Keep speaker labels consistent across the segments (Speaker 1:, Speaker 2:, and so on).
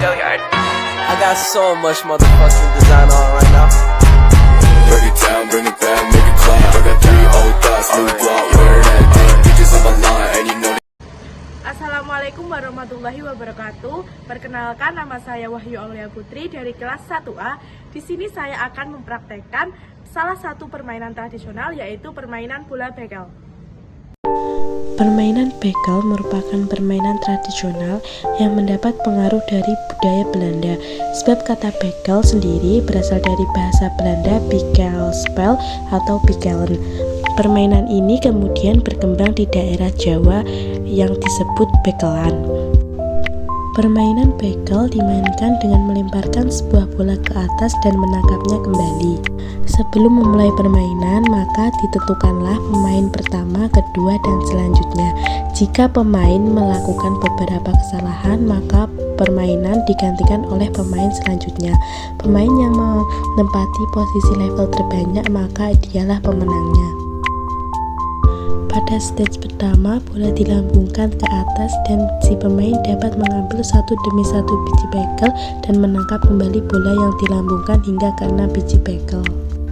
Speaker 1: I got so much motherfucking design on right now.
Speaker 2: Break it down, bring it back, make it clap. I got 3 old thoughts, new block, where that day. Bitches on my line, and you know.
Speaker 3: Assalamualaikum warahmatullahi wabarakatuh. Perkenalkan, nama saya Wahyu Aulia Putri dari kelas 1A. Di sini saya akan mempraktekkan salah satu permainan tradisional, yaitu permainan bola bekel.
Speaker 4: Permainan bekel merupakan permainan tradisional yang mendapat pengaruh dari budaya Belanda. Sebab kata bekel sendiri berasal dari bahasa Belanda bekelspel atau bekelen. Permainan ini kemudian berkembang di daerah Jawa yang disebut bekelan. Permainan bekel dimainkan dengan melemparkan sebuah bola ke atas dan menangkapnya kembali. Sebelum memulai permainan, maka ditentukanlah pemain pertama, kedua, dan selanjutnya. Jika pemain melakukan beberapa kesalahan, maka permainan digantikan oleh pemain selanjutnya. Pemain yang menempati posisi level terbanyak, maka dialah pemenangnya. Pada stage pertama, bola dilambungkan ke atas dan si pemain dapat mengambil satu demi satu biji bekel dan menangkap kembali bola yang dilambungkan hingga ke 6 biji bekel.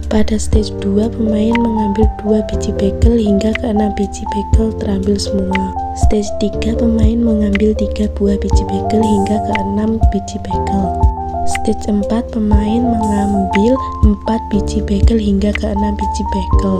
Speaker 4: Pada stage 2, pemain mengambil 2 biji bekel hingga ke 6 biji bekel terambil semua. Stage 3, pemain mengambil 3 buah biji bekel hingga ke 6 biji bekel. Stage 4, pemain mengambil 4 biji bekel hingga ke 6 biji bekel.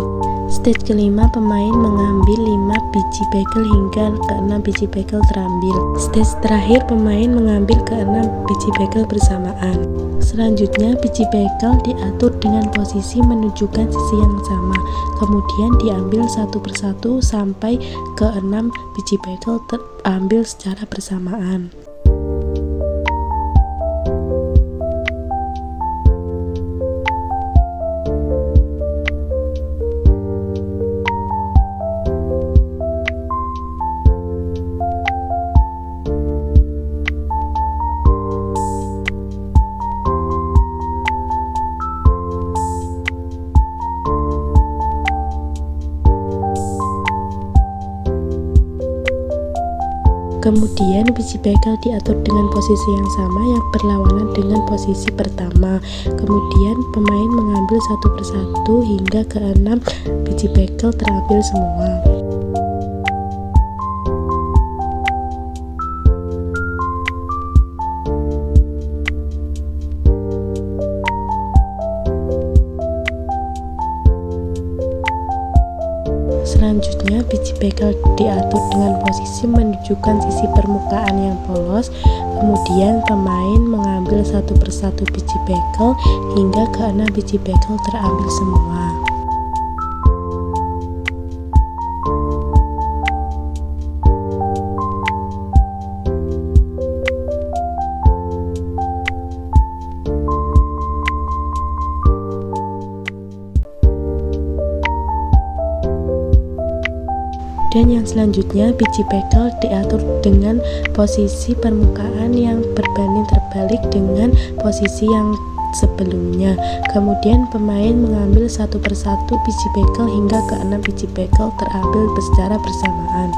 Speaker 4: Stage kelima, pemain mengambil 5 biji bekel hingga ke 6 biji bekel terambil. Stage terakhir, pemain mengambil ke 6 biji bekel bersamaan. Selanjutnya, biji bekel diatur dengan posisi menunjukkan sisi yang sama. Kemudian diambil satu persatu sampai ke 6 biji bekel terambil secara bersamaan. Kemudian biji bekel diatur dengan posisi yang sama yang berlawanan dengan posisi pertama. Kemudian pemain mengambil satu persatu hingga ke 6 biji bekel terambil semua. Selanjutnya, biji bekel diatur dengan posisi menunjukkan sisi permukaan yang polos. Kemudian pemain mengambil satu persatu biji bekel hingga ke 6 biji bekel terambil semua. Dan yang selanjutnya, biji bekel diatur dengan posisi permukaan yang berbanding terbalik dengan posisi yang sebelumnya. Kemudian pemain mengambil satu persatu biji bekel hingga ke 6 biji bekel terambil secara bersamaan.